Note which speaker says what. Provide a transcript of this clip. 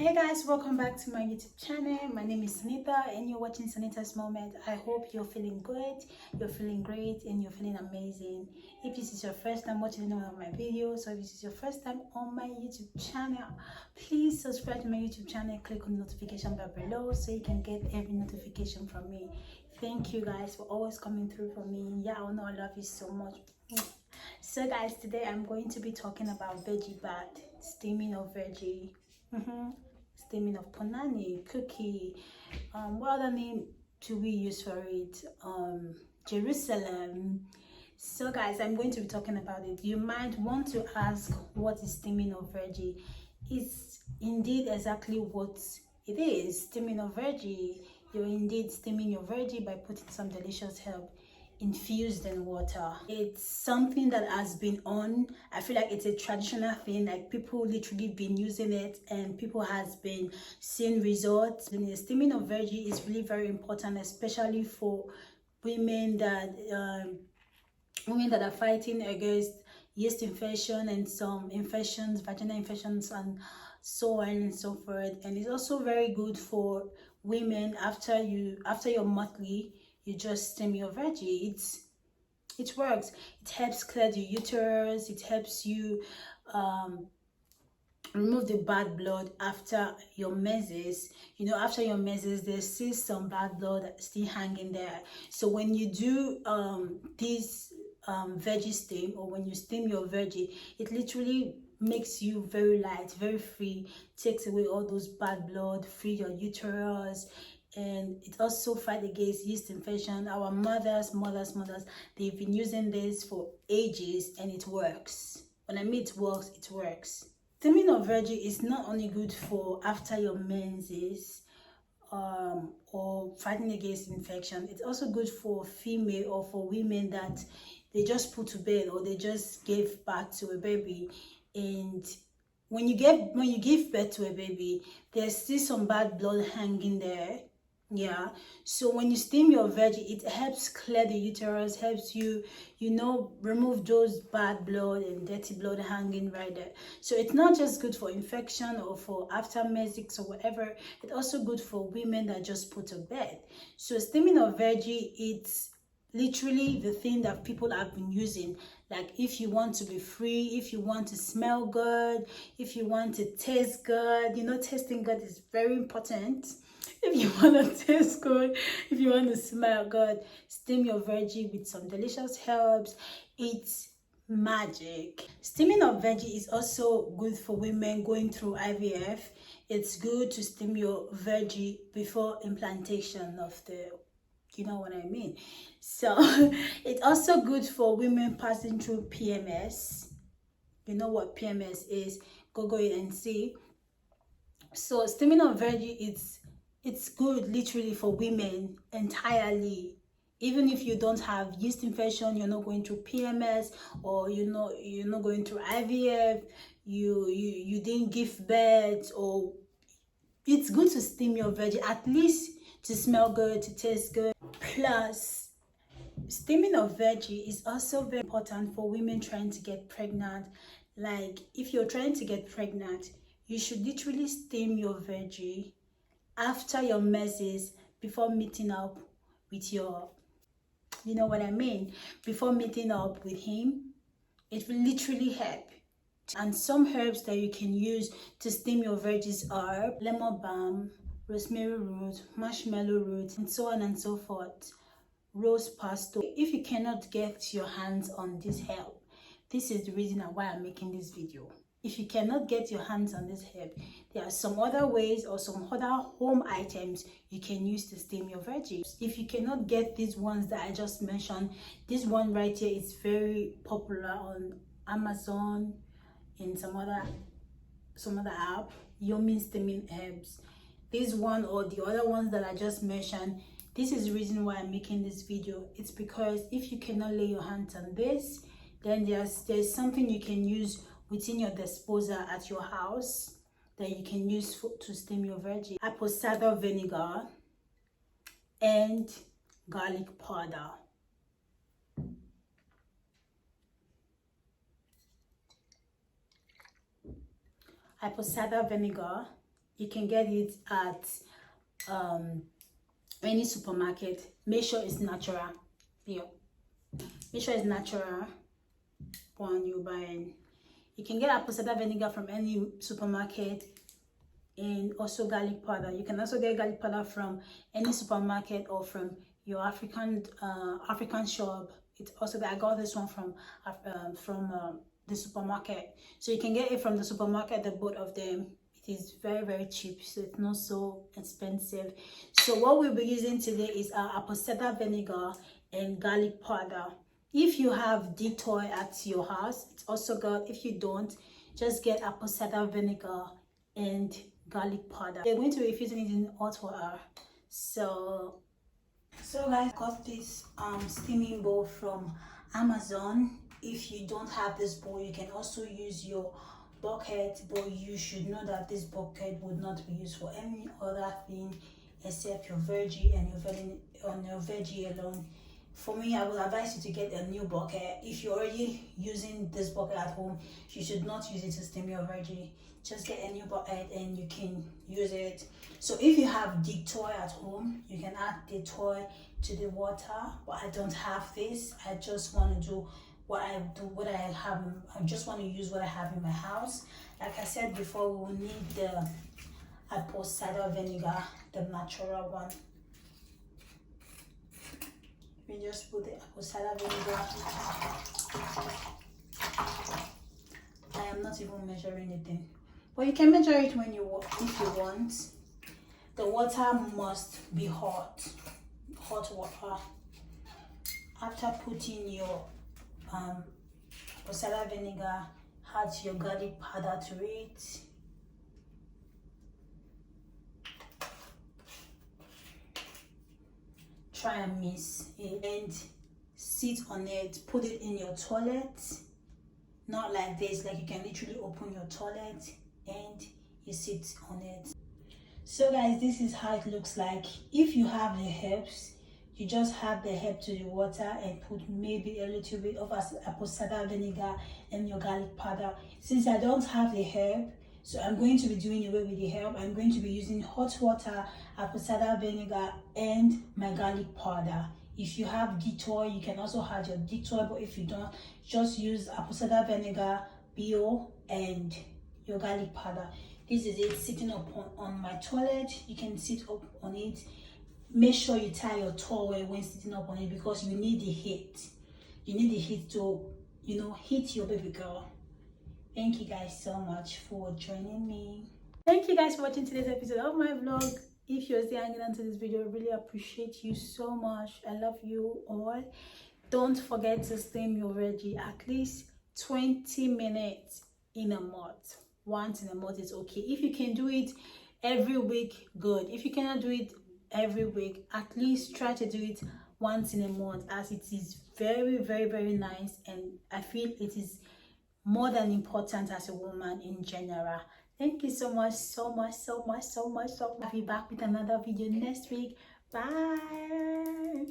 Speaker 1: Hey guys, welcome back to my YouTube channel. My name is Sunita and you're watching Sunita's Moment. I hope you're feeling good, you're feeling great, and you're feeling amazing. If this is your first time watching one of my videos, or if this is your first time on my YouTube channel, please subscribe to my YouTube channel, click on the notification bell below so you can get every notification from me. Thank you guys for always coming through for me. Yeah, I know I love you so much. So guys, today I'm going to be talking about veggie bath, steaming of veggie. Steaming of panani, cookie, what other name do we use for it? Jerusalem. So guys, I'm going to be talking about it. You might want to ask, what is steaming of veggie? It's indeed exactly what it is. Steaming of veggie. You're indeed steaming your veggie by putting some delicious herb infused in water. It's something that has been on. I feel like it's a traditional thing, like people literally been using it and people has been seeing results. And the steaming of veggie is really very important, especially for women that are fighting against yeast infection and some infections, vaginal infections, and so on and so forth. And it's also very good for women after your monthly. You just steam your veggie. It works. It helps clear the uterus. It helps you remove the bad blood after your menses. You know, after your menses, there's still some bad blood still hanging there. So when you do this veggie steam, or when you steam your veggie, it literally makes you very light, very free, takes away all those bad blood, free your uterus. And it also fight against yeast infection. Our mothers, they've been using this for ages and it works. When I mean it works, it works. Steaming of veggie is not only good for after your menses or fighting against infection. It's also good for female or for women that they just put to bed or they just gave birth to a baby. And when you give birth to a baby, there's still some bad blood hanging there. Yeah, so when you steam your veggie, it helps clear the uterus, helps you remove those bad blood and dirty blood hanging right there. So it's not just good for infection or for after menses or whatever. It's also good for women that just put to bed. So steaming of veggie, it's literally the thing that people have been using. Like if you want to be free, if you want to smell good, if you want to taste good, tasting good is very important. If you want to taste good, if you want to smell good, steam your veggie with some delicious herbs. It's magic. Steaming of veggie is also good for women going through IVF. It's good to steam your veggie before implantation of the, you know what I mean. So it's also good for women passing through PMS. You know what PMS is, go in and see. So steaming of veggie, it's good literally for women entirely. Even if you don't have yeast infection, you're not going through PMS, or you're not going through IVF, you didn't give birth, or it's good to steam your veggie, at least to smell good, to taste good. Plus, steaming of veggie is also very important for women trying to get pregnant. Like if you're trying to get pregnant, you should literally steam your veggie after your menses before meeting up with your, you know what I mean, before meeting up with him. It will literally help. And some herbs that you can use to steam your veggies are lemon balm, rosemary root, marshmallow root, and so on and so forth. Rose pastel. If you cannot get your hands on this herb, this is the reason why I'm making this video. If you cannot get your hands on this herb, there are some other ways or some other home items you can use to steam your veggies. If you cannot get these ones that I just mentioned, this one right here is very popular on Amazon and some other app, Yoni steaming herbs. This one or the other ones that I just mentioned, this is the reason why I'm making this video. It's because if you cannot lay your hands on this, then there's something you can use within your disposal at your house that you can use to steam your veggie. Apple cider vinegar and garlic powder. Apple cider vinegar You can get it at any supermarket. Make sure it's natural. Yeah, make sure it's natural when you buying. You can get apple cider vinegar from any supermarket, and also garlic powder. You can also get garlic powder from any supermarket or from your African shop. It's also that I got this one from the supermarket. So you can get it from the supermarket, the both of them. It is very cheap, so it's not so expensive. So what we'll be using today is our apple cider vinegar and garlic powder. If you have Deetoy at your house, it's also good. If you don't, just get apple cider vinegar and garlic powder. We're going to be infusing it in hot water. So guys, I got this steaming bowl from Amazon. If you don't have this bowl, you can also use your bucket, but you should know that this bucket would not be used for any other thing except your veggie and your veggie alone. For me, I would advise you to get a new bucket. If you're already using this bucket at home, you should not use it to steam your veggie. Just get a new bucket and you can use it. So if you have Deetoy at home, you can add Deetoy to the water, but I don't have this. I just want to do what I have. I just want to use what I have in my house. Like I said before, we will need the apple cider vinegar, the natural one. We just put the apple cider vinegar. I am not even measuring anything, but you can measure it when if you want. The water must be hot water. After putting your apple cider vinegar, add your garlic powder to it. Try and mix it and sit on it. Put it in your toilet, not like this. Like you can literally open your toilet and you sit on it. So guys, this is how it looks like. If you have the herbs, you just add the herb to the water and put maybe a little bit of apple cider vinegar and your garlic powder. Since I don't have the herb, so I'm going to be doing away with the herb. I'm going to be using hot water, apple cider vinegar, and my garlic powder. If you have Deetoy, you can also add your Deetoy, but if you don't, just use apple cider vinegar, bio, and your garlic powder. This is it sitting up on my toilet. You can sit up on it. Make sure you tie your towel when sitting up on it because you need the heat. You need the heat to, heat your baby girl. Thank you guys so much for joining me. Thank you guys for watching today's episode of my vlog. If you're still hanging on to this video, I really appreciate you so much. I love you all. Don't forget to steam your veggie at least 20 minutes in a month. Once in a month is okay. If you can do it every week, good. If you cannot do it every week, at least try to do it once in a month, as it is very nice, and I feel it is more than important as a woman in general. Thank you so much. I'll be back with another video next week. Bye.